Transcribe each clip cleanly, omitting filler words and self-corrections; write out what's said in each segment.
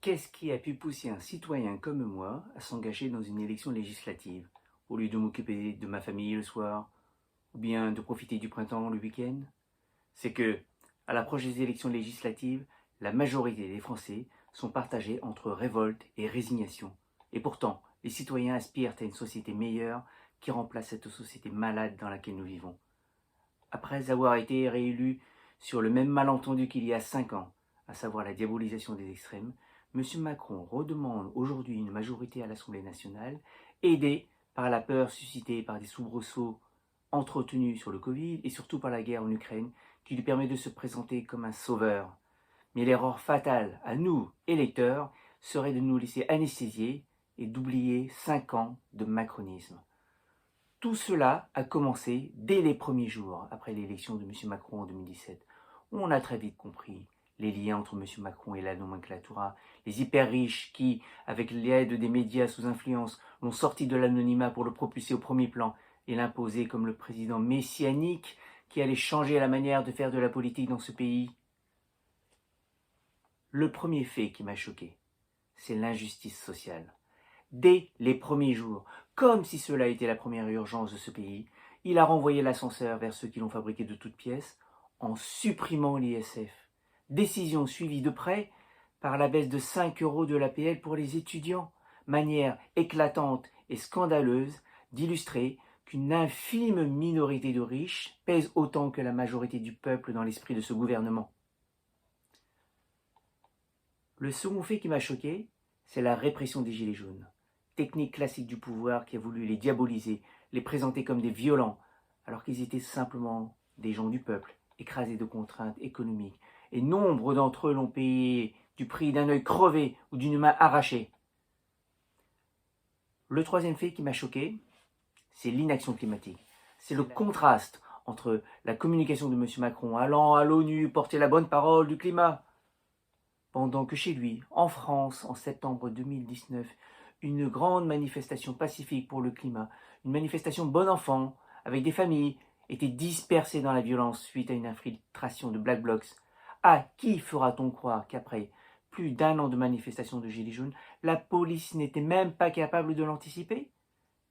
Qu'est-ce qui a pu pousser un citoyen comme moi à s'engager dans une élection législative, au lieu de m'occuper de ma famille le soir, ou bien de profiter du printemps le week-end? C'est que, à l'approche des élections législatives, la majorité des Français sont partagés entre révolte et résignation. Et pourtant, les citoyens aspirent à une société meilleure qui remplace cette société malade dans laquelle nous vivons. Après avoir été réélu sur le même malentendu qu'il y a 5 ans, à savoir la diabolisation des extrêmes, M. Macron redemande aujourd'hui une majorité à l'Assemblée nationale, aidé par la peur suscitée par des soubresauts entretenus sur le Covid et surtout par la guerre en Ukraine, qui lui permet de se présenter comme un sauveur. Mais l'erreur fatale à nous, électeurs, serait de nous laisser anesthésier et d'oublier 5 ans de macronisme. Tout cela a commencé dès les premiers jours après l'élection de M. Macron en 2017. On a très vite compris les liens entre M. Macron et la nomenclatura, les hyper riches qui, avec l'aide des médias sous influence, l'ont sorti de l'anonymat pour le propulser au premier plan et l'imposer comme le président messianique qui allait changer la manière de faire de la politique dans ce pays. Le premier fait qui m'a choqué, c'est l'injustice sociale. Dès les premiers jours, comme si cela était la première urgence de ce pays, il a renvoyé l'ascenseur vers ceux qui l'ont fabriqué de toutes pièces en supprimant l'ISF. Décision suivie de près par la baisse de 5 € de l'APL pour les étudiants, manière éclatante et scandaleuse d'illustrer qu'une infime minorité de riches pèse autant que la majorité du peuple dans l'esprit de ce gouvernement. Le second fait qui m'a choqué, c'est la répression des Gilets jaunes. Technique classique du pouvoir qui a voulu les diaboliser, les présenter comme des violents, alors qu'ils étaient simplement des gens du peuple, écrasés de contraintes économiques. Et nombre d'entre eux l'ont payé du prix d'un œil crevé ou d'une main arrachée. Le troisième fait qui m'a choqué, c'est l'inaction climatique. C'est le contraste entre la communication de M. Macron allant à l'ONU porter la bonne parole du climat, pendant que chez lui, en France, en septembre 2019, une grande manifestation pacifique pour le climat, une manifestation bon enfant, avec des familles, était dispersée dans la violence suite à une infiltration de Black Blocs. À qui fera-t-on croire qu'après plus d'1 an de manifestation de Gilets jaunes, la police n'était même pas capable de l'anticiper?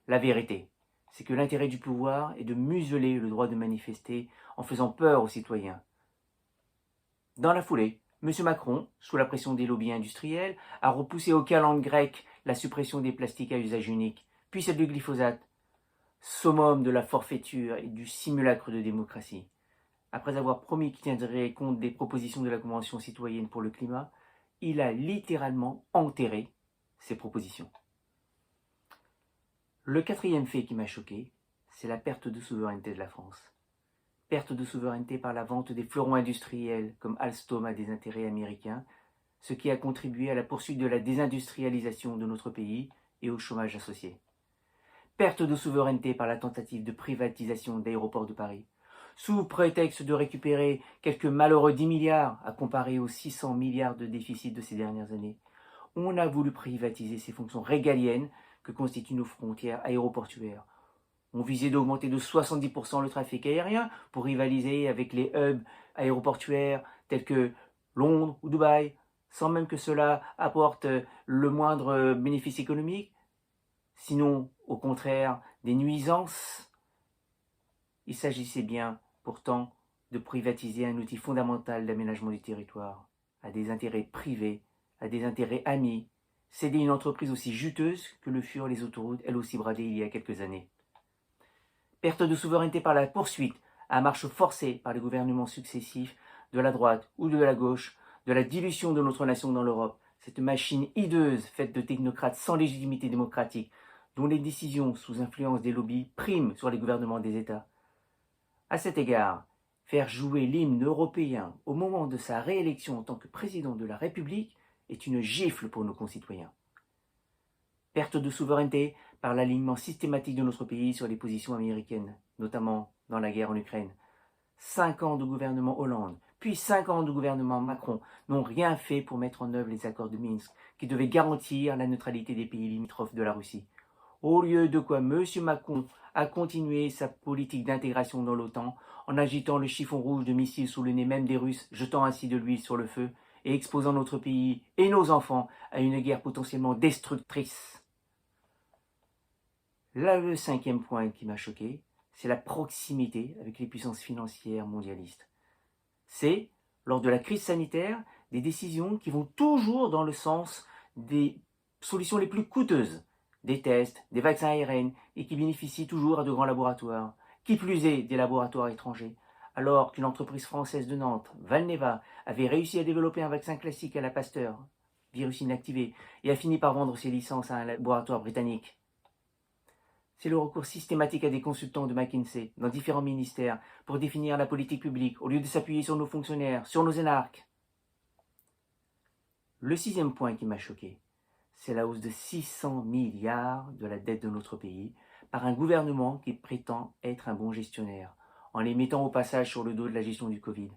La vérité, c'est que l'intérêt du pouvoir est de museler le droit de manifester en faisant peur aux citoyens. Dans la foulée, M. Macron, sous la pression des lobbies industriels, a repoussé aux calendes grecques la suppression des plastiques à usage unique, puis celle du glyphosate, summum de la forfaiture et du simulacre de démocratie. Après avoir promis qu'il tiendrait compte des propositions de la Convention citoyenne pour le climat, il a littéralement enterré ces propositions. Le quatrième fait qui m'a choqué, c'est la perte de souveraineté de la France. Perte de souveraineté par la vente des fleurons industriels comme Alstom à des intérêts américains, ce qui a contribué à la poursuite de la désindustrialisation de notre pays et au chômage associé. Perte de souveraineté par la tentative de privatisation d'Aéroports de Paris, sous prétexte de récupérer quelques malheureux 10 milliards à comparer aux 600 milliards de déficit de ces dernières années. On a voulu privatiser ces fonctions régaliennes que constituent nos frontières aéroportuaires. On visait d'augmenter de 70% le trafic aérien pour rivaliser avec les hubs aéroportuaires tels que Londres ou Dubaï, sans même que cela apporte le moindre bénéfice économique, sinon au contraire des nuisances. Il s'agissait bien pourtant de privatiser un outil fondamental d'aménagement du territoire à des intérêts privés, à des intérêts amis, céder une entreprise aussi juteuse que le furent les autoroutes, elles aussi bradées il y a quelques années. Perte de souveraineté par la poursuite, à marche forcée par les gouvernements successifs de la droite ou de la gauche, de la dilution de notre nation dans l'Europe, cette machine hideuse faite de technocrates sans légitimité démocratique, dont les décisions sous influence des lobbies priment sur les gouvernements des États. À cet égard, faire jouer l'hymne européen au moment de sa réélection en tant que président de la République est une gifle pour nos concitoyens. Perte de souveraineté par l'alignement systématique de notre pays sur les positions américaines, notamment dans la guerre en Ukraine. 5 ans de gouvernement Hollande, puis 5 ans de gouvernement Macron n'ont rien fait pour mettre en œuvre les accords de Minsk, qui devaient garantir la neutralité des pays limitrophes de la Russie. Au lieu de quoi M. Macron a continué sa politique d'intégration dans l'OTAN en agitant le chiffon rouge de missiles sous le nez même des Russes, jetant ainsi de l'huile sur le feu et exposant notre pays et nos enfants à une guerre potentiellement destructrice. Là, le cinquième point qui m'a choqué, c'est la proximité avec les puissances financières mondialistes. C'est, lors de la crise sanitaire, des décisions qui vont toujours dans le sens des solutions les plus coûteuses, des tests, des vaccins ARN, et qui bénéficient toujours à de grands laboratoires, qui plus est des laboratoires étrangers, alors qu'une entreprise française de Nantes, Valneva, avait réussi à développer un vaccin classique à la Pasteur, virus inactivé, et a fini par vendre ses licences à un laboratoire britannique. C'est le recours systématique à des consultants de McKinsey dans différents ministères pour définir la politique publique au lieu de s'appuyer sur nos fonctionnaires, sur nos énarques. Le sixième point qui m'a choqué, c'est la hausse de 600 milliards de la dette de notre pays par un gouvernement qui prétend être un bon gestionnaire, en les mettant au passage sur le dos de la gestion du Covid.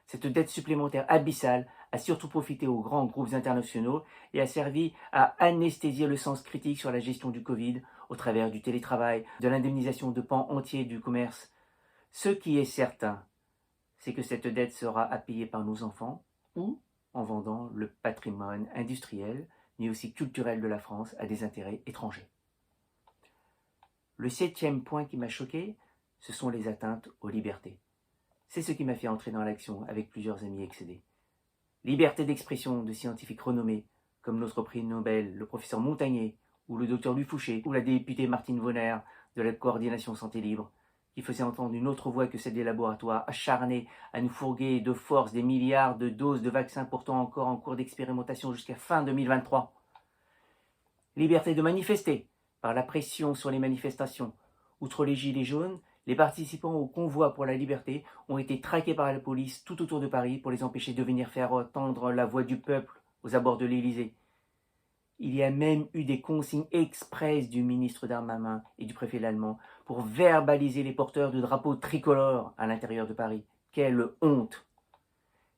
Cette dette supplémentaire abyssale a surtout profité aux grands groupes internationaux et a servi à anesthésier le sens critique sur la gestion du Covid au travers du télétravail, de l'indemnisation de pans entiers du commerce. Ce qui est certain, c'est que cette dette sera à payer par nos enfants ou en vendant le patrimoine industriel, mais aussi culturel de la France à des intérêts étrangers. Le septième point qui m'a choqué, ce sont les atteintes aux libertés. C'est ce qui m'a fait entrer dans l'action avec plusieurs amis excédés. Liberté d'expression de scientifiques renommés, comme notre prix Nobel, le professeur Montagnier, ou le docteur Louis Fouché, ou la députée Martine Vonner, de la coordination santé libre, qui faisait entendre une autre voix que celle des laboratoires, acharnés à nous fourguer de force des milliards de doses de vaccins pourtant encore en cours d'expérimentation jusqu'à fin 2023. Liberté de manifester, par la pression sur les manifestations. Outre les gilets jaunes, les participants au convoi pour la liberté ont été traqués par la police tout autour de Paris pour les empêcher de venir faire entendre la voix du peuple aux abords de l'Élysée. Il y a même eu des consignes expresses du ministre Darmanin et du préfet allemand pour verbaliser les porteurs de drapeaux tricolores à l'intérieur de Paris. Quelle honte!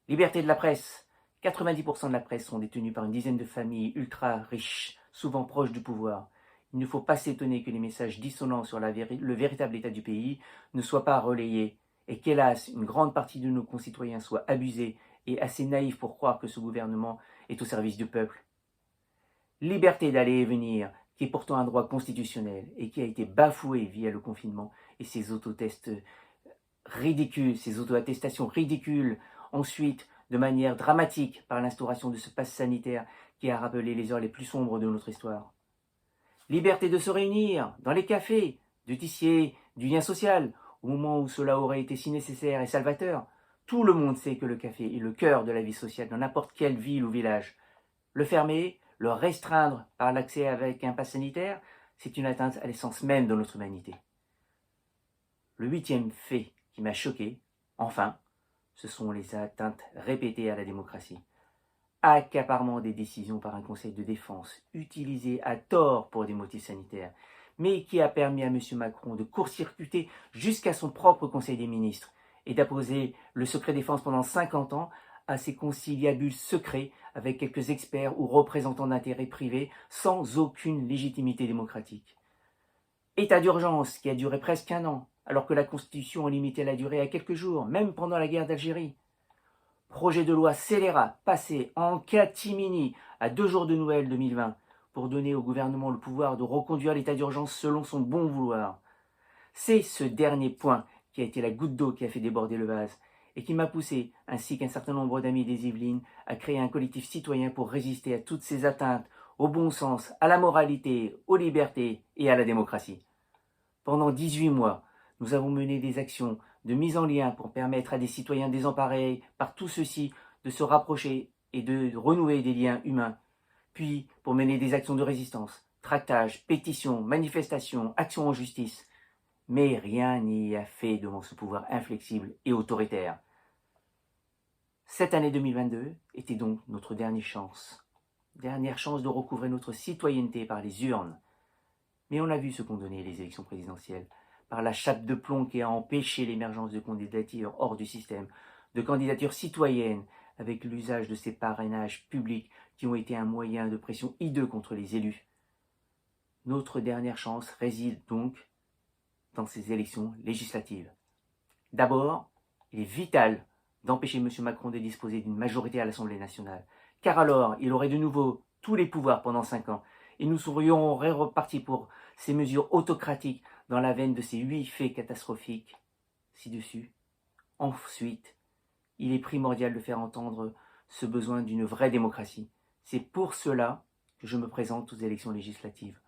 Liberté de la presse. 90% de la presse sont détenus par une dizaine de familles ultra riches, souvent proches du pouvoir. Il ne faut pas s'étonner que les messages dissonants sur le véritable état du pays ne soient pas relayés et qu'hélas, une grande partie de nos concitoyens soient abusés et assez naïfs pour croire que ce gouvernement est au service du peuple. Liberté d'aller et venir, qui est pourtant un droit constitutionnel et qui a été bafoué via le confinement et ces autotests ridicules, ces auto-attestations ridicules, ensuite de manière dramatique par l'instauration de ce pass sanitaire qui a rappelé les heures les plus sombres de notre histoire. Liberté de se réunir dans les cafés, de tisser du lien social, au moment où cela aurait été si nécessaire et salvateur. Tout le monde sait que le café est le cœur de la vie sociale dans n'importe quelle ville ou village. Le fermer, le restreindre par l'accès avec un pass sanitaire, c'est une atteinte à l'essence même de notre humanité. Le huitième fait qui m'a choqué, enfin, ce sont les atteintes répétées à la démocratie. Accaparement des décisions par un conseil de défense, utilisé à tort pour des motifs sanitaires, mais qui a permis à M. Macron de court-circuiter jusqu'à son propre conseil des ministres et d'apposer le secret défense pendant 50 ans à ses conciliabules secrets avec quelques experts ou représentants d'intérêts privés sans aucune légitimité démocratique. État d'urgence qui a duré presque un an, alors que la Constitution a limité la durée à quelques jours, même pendant la guerre d'Algérie. Projet de loi scélérat passé en catimini à 2 jours de Noël 2020 pour donner au gouvernement le pouvoir de reconduire l'état d'urgence selon son bon vouloir. C'est ce dernier point qui a été la goutte d'eau qui a fait déborder le vase et qui m'a poussé, ainsi qu'un certain nombre d'amis des Yvelines, à créer un collectif citoyen pour résister à toutes ces atteintes au bon sens, à la moralité, aux libertés et à la démocratie. Pendant 18 mois, nous avons mené des actions de mise en lien pour permettre à des citoyens désemparés par tout ceci de se rapprocher et de renouer des liens humains, puis pour mener des actions de résistance, tractages, pétitions, manifestations, actions en justice. Mais rien n'y a fait devant ce pouvoir inflexible et autoritaire. Cette année 2022 était donc notre dernière chance de recouvrer notre citoyenneté par les urnes. Mais on a vu ce qu'ont donné les élections présidentielles, par la chape de plomb qui a empêché l'émergence de candidatures hors du système, de candidatures citoyennes, avec l'usage de ces parrainages publics qui ont été un moyen de pression hideux contre les élus. Notre dernière chance réside donc dans ces élections législatives. D'abord, il est vital d'empêcher M. Macron de disposer d'une majorité à l'Assemblée nationale, car alors il aurait de nouveau tous les pouvoirs pendant 5 ans, et nous serions repartis pour ces mesures autocratiques dans la veine de ces 8 faits catastrophiques ci-dessus. Ensuite, il est primordial de faire entendre ce besoin d'une vraie démocratie. C'est pour cela que je me présente aux élections législatives,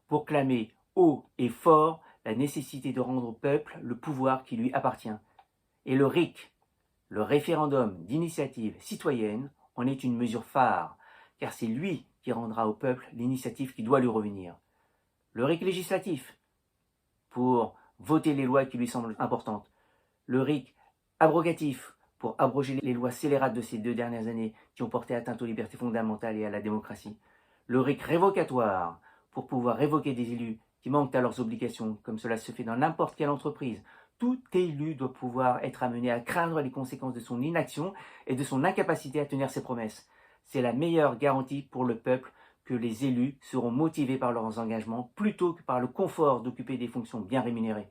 pour clamer haut et fort la nécessité de rendre au peuple le pouvoir qui lui appartient. Et le RIC, le référendum d'initiative citoyenne, en est une mesure phare, car c'est lui qui rendra au peuple l'initiative qui doit lui revenir. Le RIC législatif, pour voter les lois qui lui semblent importantes. Le RIC abrogatif, pour abroger les lois scélérates de ces 2 dernières années qui ont porté atteinte aux libertés fondamentales et à la démocratie. Le RIC révocatoire, pour pouvoir révoquer des élus qui manquent à leurs obligations, comme cela se fait dans n'importe quelle entreprise. Tout élu doit pouvoir être amené à craindre les conséquences de son inaction et de son incapacité à tenir ses promesses. C'est la meilleure garantie pour le peuple que les élus seront motivés par leurs engagements plutôt que par le confort d'occuper des fonctions bien rémunérées.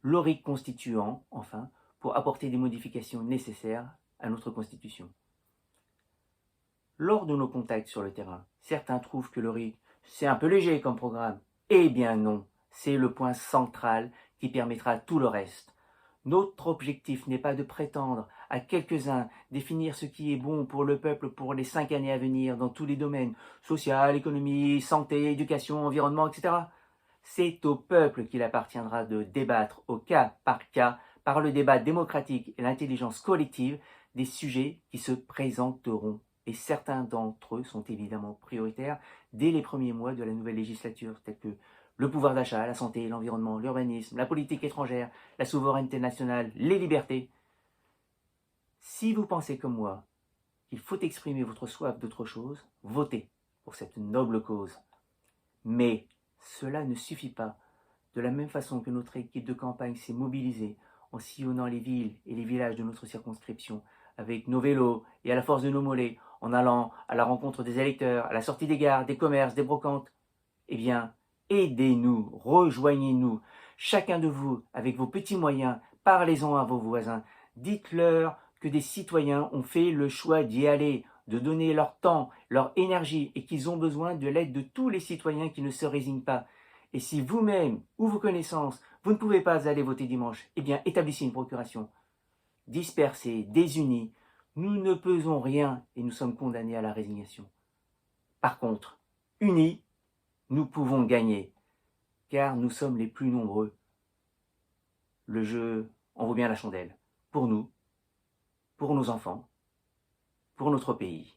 Le RIC constituant, enfin, pour apporter des modifications nécessaires à notre Constitution. Lors de nos contacts sur le terrain, certains trouvent que le RIC, c'est un peu léger comme programme. Eh bien non, c'est le point central qui permettra tout le reste. Notre objectif n'est pas de prétendre à quelques-uns définir ce qui est bon pour le peuple pour les 5 années à venir dans tous les domaines, social, économie, santé, éducation, environnement, etc. C'est au peuple qu'il appartiendra de débattre au cas, par le débat démocratique et l'intelligence collective, des sujets qui se présenteront. Et certains d'entre eux sont évidemment prioritaires dès les premiers mois de la nouvelle législature, tels que le pouvoir d'achat, la santé, l'environnement, l'urbanisme, la politique étrangère, la souveraineté nationale, les libertés. Si vous pensez comme moi qu'il faut exprimer votre soif d'autre chose, votez pour cette noble cause. Mais cela ne suffit pas. De la même façon que notre équipe de campagne s'est mobilisée en sillonnant les villes et les villages de notre circonscription, avec nos vélos et à la force de nos mollets, en allant à la rencontre des électeurs, à la sortie des gares, des commerces, des brocantes, eh bien, aidez-nous, rejoignez-nous, chacun de vous, avec vos petits moyens, parlez-en à vos voisins, dites-leur que des citoyens ont fait le choix d'y aller, de donner leur temps, leur énergie, et qu'ils ont besoin de l'aide de tous les citoyens qui ne se résignent pas. Et si vous-même ou vos connaissances, vous ne pouvez pas aller voter dimanche, eh bien, établissez une procuration. Dispersés, désunis, nous ne pesons rien et nous sommes condamnés à la résignation. Par contre, unis, nous pouvons gagner, car nous sommes les plus nombreux. Le jeu en vaut bien la chandelle, pour nous, pour nos enfants, pour notre pays.